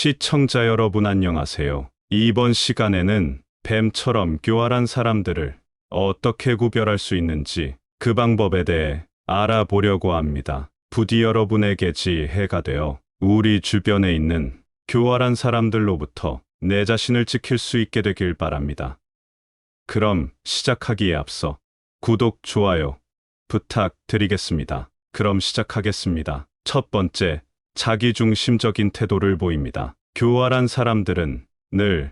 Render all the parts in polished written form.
시청자 여러분 안녕하세요. 이번 시간에는 뱀처럼 교활한 사람들을 어떻게 구별할 수 있는지 그 방법에 대해 알아보려고 합니다. 부디 여러분에게 지혜가 되어 우리 주변에 있는 교활한 사람들로부터 내 자신을 지킬 수 있게 되길 바랍니다. 그럼 시작하기에 앞서 구독, 좋아요 부탁드리겠습니다. 그럼 시작하겠습니다. 첫 번째, 자기중심적인 태도를 보입니다. 교활한 사람들은 늘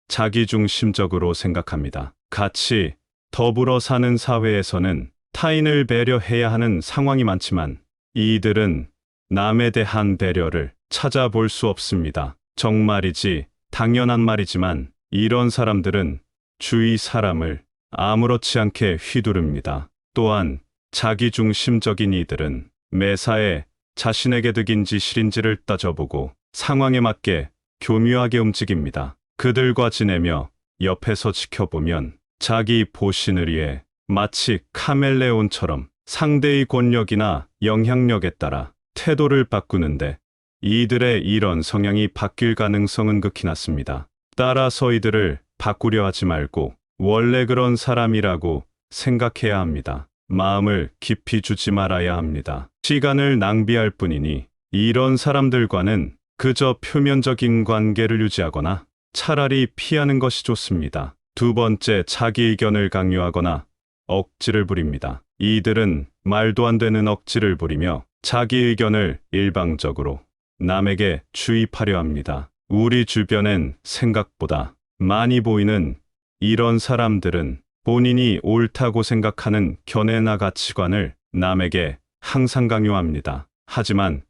자기중심적으로 생각합니다. 같이 더불어 사는 사회에서는 타인을 배려해야 하는 상황이 많지만 이들은 남에 대한 배려를 찾아볼 수 없습니다. 정말이지 당연한 말이지만 이런 사람들은 주위 사람을 아무렇지 않게 휘두릅니다. 또한 자기중심적인 이들은 매사에 자신에게 득인지 실인지를 따져보고 상황에 맞게 교묘하게 움직입니다. 그들과 지내며 옆에서 지켜보면 자기 보신을 위해 마치 카멜레온처럼 상대의 권력이나 영향력에 따라 태도를 바꾸는데 이들의 이런 성향이 바뀔 가능성은 극히 낮습니다. 따라서 이들을 바꾸려 하지 말고 원래 그런 사람이라고 생각해야 합니다. 마음을 깊이 주지 말아야 합니다. 시간을 낭비할 뿐이니 이런 사람들과는 그저 표면적인 관계를 유지하거나 차라리 피하는 것이 좋습니다. 두 번째, 자기 의견을 강요하거나 억지를 부립니다. 이들은 말도 안 되는 억지를 부리며 자기 의견을 일방적으로 남에게 주입하려 합니다. 우리 주변엔 생각보다 많이 보이는 이런 사람들은 본인이 옳다고 생각하는 견해나 가치관을 남에게 항상 강요합니다. 하지만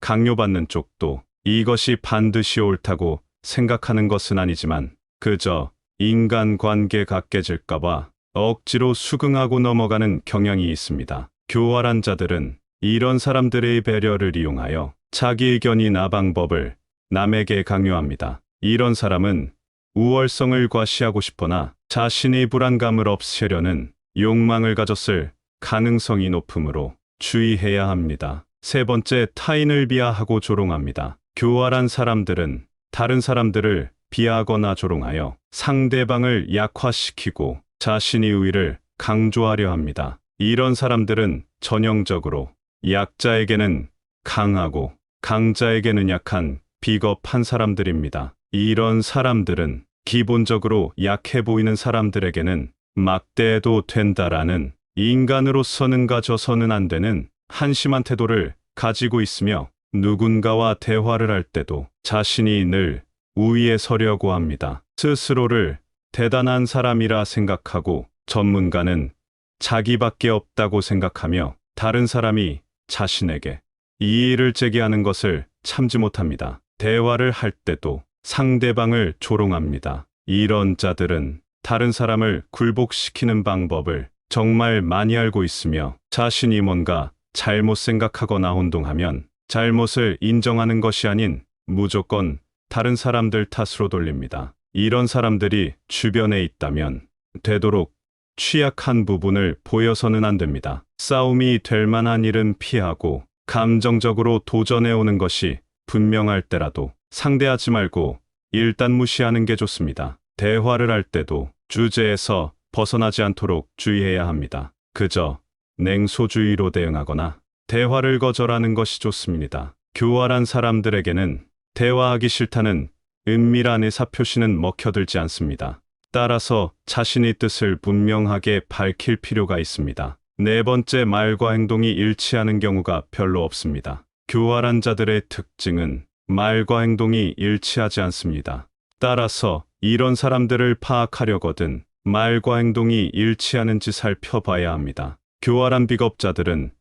강요받는 쪽도 이것이 반드시 옳다고 생각하는 것은 아니지만 그저 인간관계 각개질까봐 억지로 수긍하고 넘어가는 경향이 있습니다. 교활한 자들은 이런 사람들의 배려를 이용하여 자기 의견이나 방법을 남에게 강요합니다. 이런 사람은 우월성을 과시하고 싶거나 자신의 불안감을 없애려는 욕망을 가졌을 가능성이 높으므로 주의해야 합니다. 세 번째, 타인을 비하하고 조롱합니다. 교활한 사람들은 다른 사람들을 비하하거나 조롱하여 상대방을 약화시키고 자신의 우위를 강조하려 합니다. 이런 사람들은 전형적으로 약자에게는 강하고 강자에게는 약한 비겁한 사람들입니다. 이런 사람들은 기본적으로 약해 보이는 사람들에게는 막대해도 된다라는 인간으로서는 가져서는 안 되는 한심한 태도를 가지고 있으며 누군가와 대화를 할 때도 자신이 늘 우위에 서려고 합니다. 스스로를 대단한 사람이라 생각하고 전문가는 자기밖에 없다고 생각하며 다른 사람이 자신에게 이의를 제기하는 것을 참지 못합니다. 대화를 할 때도 상대방을 조롱합니다. 이런 자들은 다른 사람을 굴복시키는 방법을 정말 많이 알고 있으며 자신이 뭔가 잘못 생각하거나 혼동하면 잘못을 인정하는 것이 아닌 무조건 다른 사람들 탓으로 돌립니다. 이런 사람들이 주변에 있다면 되도록 취약한 부분을 보여서는 안 됩니다. 싸움이 될 만한 일은 피하고 감정적으로 도전해 오는 것이 분명할 때라도 상대하지 말고 일단 무시하는 게 좋습니다. 대화를 할 때도 주제에서 벗어나지 않도록 주의해야 합니다. 그저 냉소주의로 대응하거나 대화를 거절하는 것이 좋습니다. 교활한 사람들에게는 대화하기 싫다는 은밀한 의사표시는 먹혀들지 않습니다. 따라서 자신의 뜻을 분명하게 밝힐 필요가 있습니다. 네 번째, 말과 행동이 일치하는 경우가 별로 없습니다. 교활한 자들의 특징은 말과 행동이 일치하지 않습니다. 따라서 이런 사람들을 파악하려거든 말과 행동이 일치하는지 살펴봐야 합니다. 교활한 비겁자들은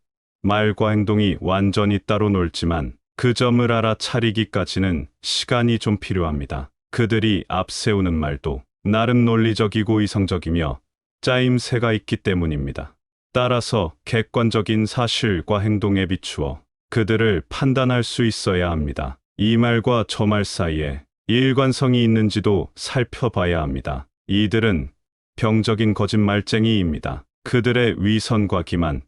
말과 행동이 완전히 따로 놀지만 그 점을 알아차리기까지는 시간이 좀 필요합니다. 그들이 앞세우는 말도 나름 논리적이고 이성적이며 짜임새가 있기 때문입니다. 따라서 객관적인 사실과 행동에 비추어 그들을 판단할 수 있어야 합니다. 이 말과 저 말 사이에 일관성이 있는지도 살펴봐야 합니다. 이들은 병적인 거짓말쟁이입니다. 그들의 위선과 기만,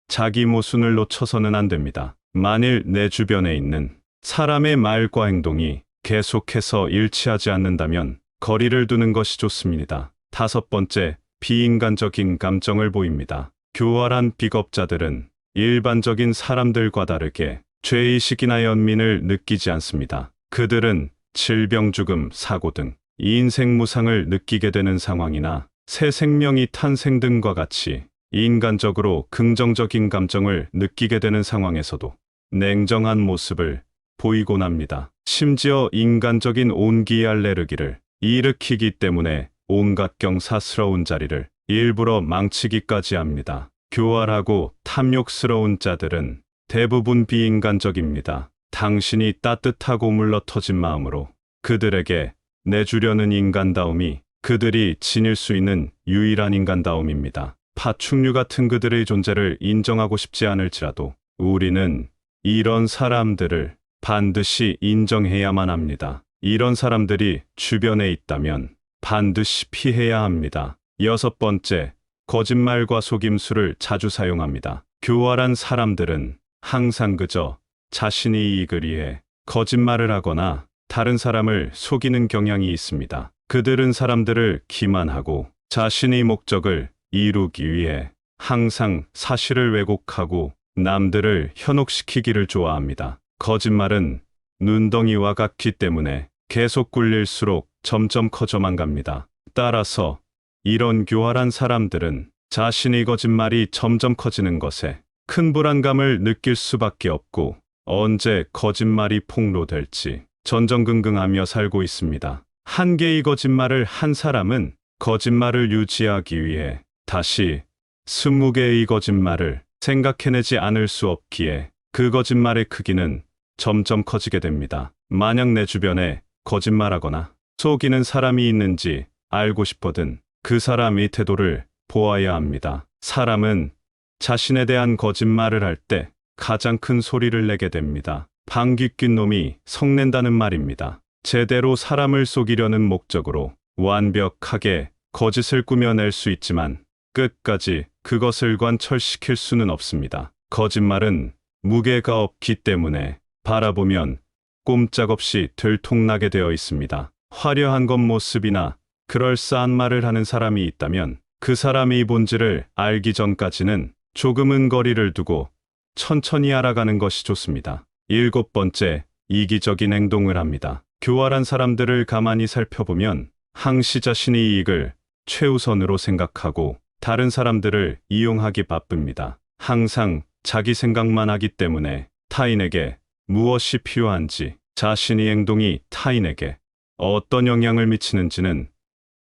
자기 모순을 놓쳐서는 안 됩니다. 만일 내 주변에 있는 사람의 말과 행동이 계속해서 일치하지 않는다면 거리를 두는 것이 좋습니다. 다섯 번째, 비인간적인 감정을 보입니다. 교활한 비겁자들은 일반적인 사람들과 다르게 죄의식이나 연민을 느끼지 않습니다. 그들은 질병, 죽음, 사고 등 인생 무상을 느끼게 되는 상황이나 새 생명이 탄생 등과 같이 인간적으로 긍정적인 감정을 느끼게 되는 상황에서도 냉정한 모습을 보이곤 합니다. 심지어 인간적인 온기 알레르기를 일으키기 때문에 온갖 경사스러운 자리를 일부러 망치기까지 합니다. 교활하고 탐욕스러운 자들은 대부분 비인간적입니다. 당신이 따뜻하고 물러터진 마음으로 그들에게 내주려는 인간다움이 그들이 지닐 수 있는 유일한 인간다움입니다. 파충류 같은 그들의 존재를 인정하고 싶지 않을지라도 우리는 이런 사람들을 반드시 인정해야만 합니다. 이런 사람들이 주변에 있다면 반드시 피해야 합니다. 여섯 번째, 거짓말과 속임수를 자주 사용합니다. 교활한 사람들은 항상 그저 자신의 이익을 위해 거짓말을 하거나 다른 사람을 속이는 경향이 있습니다. 그들은 사람들을 기만하고 자신의 목적을 이루기 위해 항상 사실을 왜곡하고 남들을 현혹시키기를 좋아합니다. 거짓말은 눈덩이와 같기 때문에 계속 굴릴수록 점점 커져만 갑니다. 따라서 이런 교활한 사람들은 자신의 거짓말이 점점 커지는 것에 큰 불안감을 느낄 수밖에 없고 언제 거짓말이 폭로될지 전전긍긍하며 살고 있습니다. 한 개의 거짓말을 한 사람은 거짓말을 유지하기 위해 다시 20개의 거짓말을 생각해내지 않을 수 없기에 그 거짓말의 크기는 점점 커지게 됩니다. 만약 내 주변에 거짓말하거나 속이는 사람이 있는지 알고 싶거든 그 사람의 태도를 보아야 합니다. 사람은 자신에 대한 거짓말을 할 때 가장 큰 소리를 내게 됩니다. 방귀 낀 놈이 성낸다는 말입니다. 제대로 사람을 속이려는 목적으로 완벽하게 거짓을 꾸며낼 수 있지만 끝까지 그것을 관철시킬 수는 없습니다. 거짓말은 무게가 없기 때문에 바라보면 꼼짝없이 들통나게 되어 있습니다. 화려한 겉모습이나 그럴싸한 말을 하는 사람이 있다면 그 사람의 본질을 알기 전까지는 조금은 거리를 두고 천천히 알아가는 것이 좋습니다. 일곱 번째, 이기적인 행동을 합니다. 교활한 사람들을 가만히 살펴보면 항시 자신의 이익을 최우선으로 생각하고 다른 사람들을 이용하기 바쁩니다. 항상 자기 생각만 하기 때문에 타인에게 무엇이 필요한지, 자신의 행동이 타인에게 어떤 영향을 미치는지는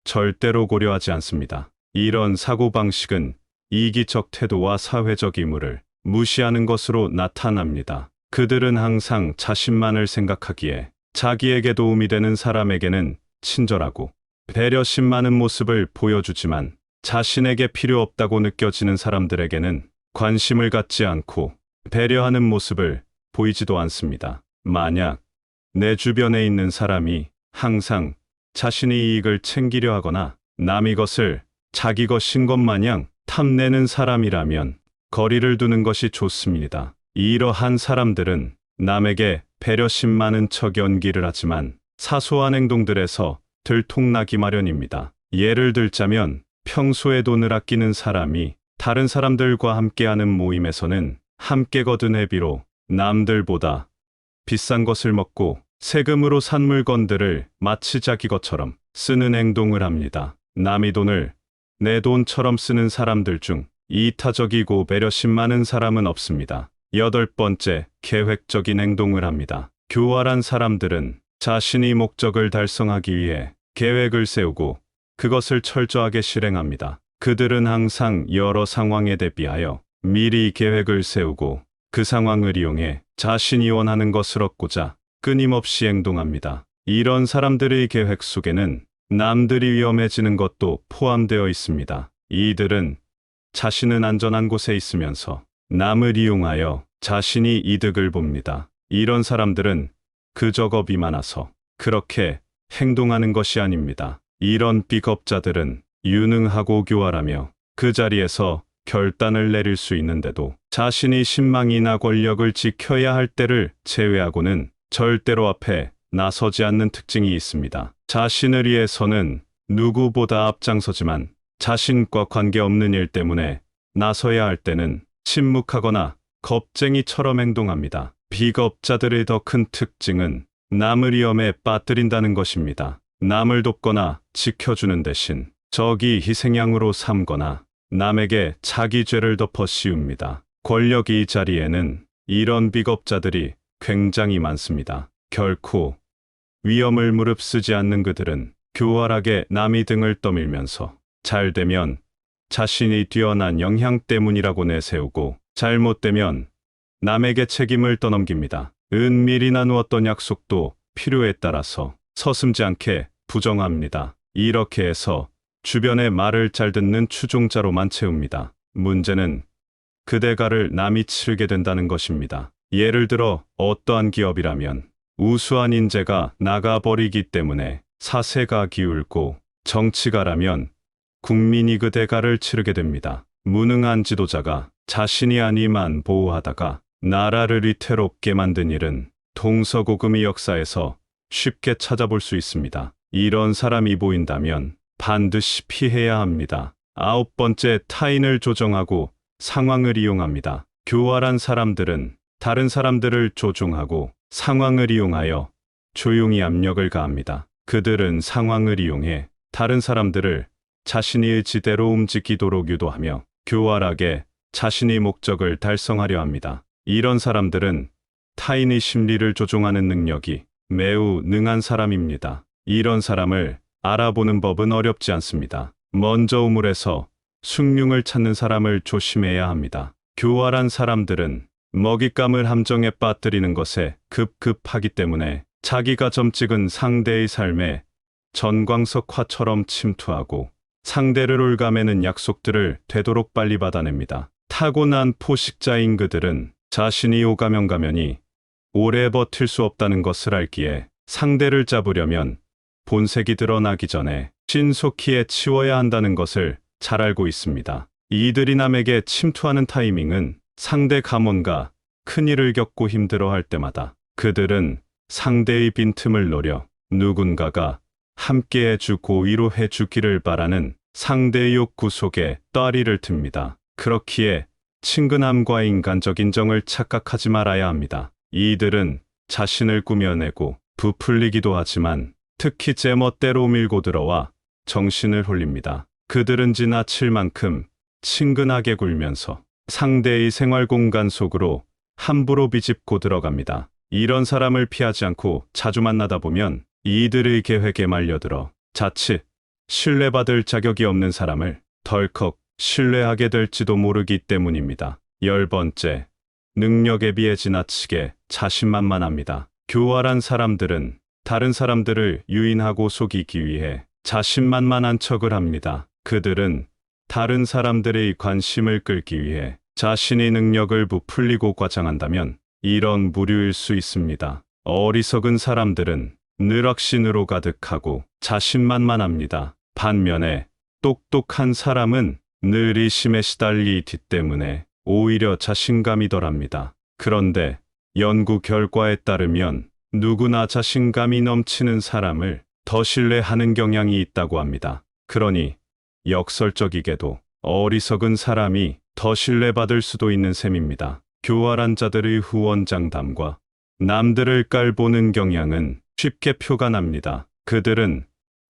절대로 고려하지 않습니다. 이런 사고방식은 이기적 태도와 사회적 의무를 무시하는 것으로 나타납니다. 그들은 항상 자신만을 생각하기에 자기에게 도움이 되는 사람에게는 친절하고 배려심 많은 모습을 보여주지만 자신에게 필요 없다고 느껴지는 사람들에게는 관심을 갖지 않고 배려하는 모습을 보이지도 않습니다. 만약 내 주변에 있는 사람이 항상 자신의 이익을 챙기려 하거나 남의 것을 자기 것인 것 마냥 탐내는 사람이라면 거리를 두는 것이 좋습니다. 이러한 사람들은 남에게 배려심 많은 척 연기를 하지만 사소한 행동들에서 들통나기 마련입니다. 예를 들자면 평소에 돈을 아끼는 사람이 다른 사람들과 함께하는 모임에서는 함께 거둔 회비로 남들보다 비싼 것을 먹고 세금으로 산 물건들을 마치 자기 것처럼 쓰는 행동을 합니다. 남의 돈을 내 돈처럼 쓰는 사람들 중 이타적이고 배려심 많은 사람은 없습니다. 여덟 번째, 계획적인 행동을 합니다. 교활한 사람들은 자신의 목적을 달성하기 위해 계획을 세우고 그것을 철저하게 실행합니다. 그들은 항상 여러 상황에 대비하여 미리 계획을 세우고 그 상황을 이용해 자신이 원하는 것을 얻고자 끊임없이 행동합니다. 이런 사람들의 계획 속에는 남들이 위험해지는 것도 포함되어 있습니다. 이들은 자신은 안전한 곳에 있으면서 남을 이용하여 자신이 이득을 봅니다. 이런 사람들은 그저 겁이 많아서 그렇게 행동하는 것이 아닙니다. 이런 비겁자들은 유능하고 교활하며 그 자리에서 결단을 내릴 수 있는데도 자신이 신망이나 권력을 지켜야 할 때를 제외하고는 절대로 앞에 나서지 않는 특징이 있습니다. 자신을 위해서는 누구보다 앞장서지만 자신과 관계없는 일 때문에 나서야 할 때는 침묵하거나 겁쟁이처럼 행동합니다. 비겁자들의 더 큰 특징은 남을 위험에 빠뜨린다는 것입니다. 남을 돕거나 지켜주는 대신 적이 희생양으로 삼거나 남에게 자기 죄를 덮어 씌웁니다. 권력이 이 자리에는 이런 비겁자들이 굉장히 많습니다. 결코 위험을 무릅쓰지 않는 그들은 교활하게 남이 등을 떠밀면서 잘되면 자신이 뛰어난 영향 때문이라고 내세우고 잘못되면 남에게 책임을 떠넘깁니다. 은밀히 나누었던 약속도 필요에 따라서 서슴지 않게 부정합니다. 이렇게 해서 주변의 말을 잘 듣는 추종자로만 채웁니다. 문제는 그 대가를 남이 치르게 된다는 것입니다. 예를 들어 어떠한 기업이라면 우수한 인재가 나가버리기 때문에 사세가 기울고, 정치가라면 국민이 그 대가를 치르게 됩니다. 무능한 지도자가 자신이 아니만 보호하다가 나라를 위태롭게 만든 일은 동서고금의 역사에서 쉽게 찾아볼 수 있습니다. 이런 사람이 보인다면 반드시 피해야 합니다. 9번째, 타인을 조종하고 상황을 이용합니다. 교활한 사람들은 다른 사람들을 조종하고 상황을 이용하여 조용히 압력을 가합니다. 그들은 상황을 이용해 다른 사람들을 자신의 의지대로 움직이도록 유도하며 교활하게 자신의 목적을 달성하려 합니다. 이런 사람들은 타인의 심리를 조종하는 능력이 매우 능한 사람입니다. 이런 사람을 알아보는 법은 어렵지 않습니다. 먼저 우물에서 숭늉을 찾는 사람을 조심해야 합니다. 교활한 사람들은 먹잇감을 함정에 빠뜨리는 것에 급급하기 때문에 자기가 점 찍은 상대의 삶에 전광석화처럼 침투하고 상대를 올가매는 약속들을 되도록 빨리 받아냅니다. 타고난 포식자인 그들은 자신이 오가면가면이 오래 버틸 수 없다는 것을 알기에 상대를 잡으려면 본색이 드러나기 전에 신속히 해치워야 한다는 것을 잘 알고 있습니다. 이들이 남에게 침투하는 타이밍은 상대 감원과 큰일을 겪고 힘들어할 때마다 그들은 상대의 빈틈을 노려 누군가가 함께 해주고 위로해 주기를 바라는 상대의 욕구 속에 떠리를 틉니다. 그렇기에 친근함과 인간적 인정을 착각하지 말아야 합니다. 이들은 자신을 꾸며내고 부풀리기도 하지만 특히 제멋대로 밀고 들어와 정신을 홀립니다. 그들은 지나칠 만큼 친근하게 굴면서 상대의 생활 공간 속으로 함부로 비집고 들어갑니다. 이런 사람을 피하지 않고 자주 만나다 보면 이들의 계획에 말려들어 자칫 신뢰받을 자격이 없는 사람을 덜컥 신뢰하게 될지도 모르기 때문입니다. 10번째, 능력에 비해 지나치게 자신만만합니다. 교활한 사람들은 다른 사람들을 유인하고 속이기 위해 자신만만한 척을 합니다. 그들은 다른 사람들의 관심을 끌기 위해 자신의 능력을 부풀리고 과장한다면 이런 무류일 수 있습니다. 어리석은 사람들은 늘 확신으로 가득하고 자신만만합니다. 반면에 똑똑한 사람은 늘 의심에 시달리기 때문에 오히려 자신감이 덜합니다. 그런데 연구 결과에 따르면 누구나 자신감이 넘치는 사람을 더 신뢰하는 경향이 있다고 합니다. 그러니 역설적이게도 어리석은 사람이 더 신뢰받을 수도 있는 셈입니다. 교활한 자들의 후원장담과 남들을 깔보는 경향은 쉽게 표가 납니다. 그들은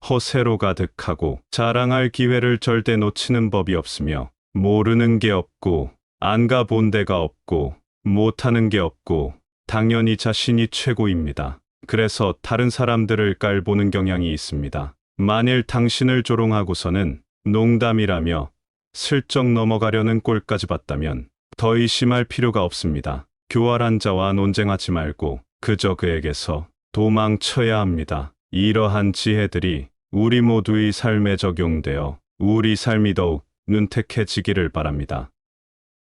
허세로 가득하고 자랑할 기회를 절대 놓치는 법이 없으며 모르는 게 없고 안 가본 데가 없고 못하는 게 없고 당연히 자신이 최고입니다. 그래서 다른 사람들을 깔보는 경향이 있습니다. 만일 당신을 조롱하고서는 농담이라며 슬쩍 넘어가려는 꼴까지 봤다면 더 의심할 필요가 없습니다. 교활한 자와 논쟁하지 말고 그저 그에게서 도망쳐야 합니다. 이러한 지혜들이 우리 모두의 삶에 적용되어 우리 삶이 더욱 윤택해지기를 바랍니다.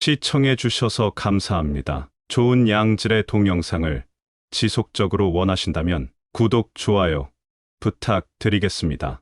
시청해 주셔서 감사합니다. 좋은 양질의 동영상을 지속적으로 원하신다면 구독, 좋아요 부탁드리겠습니다.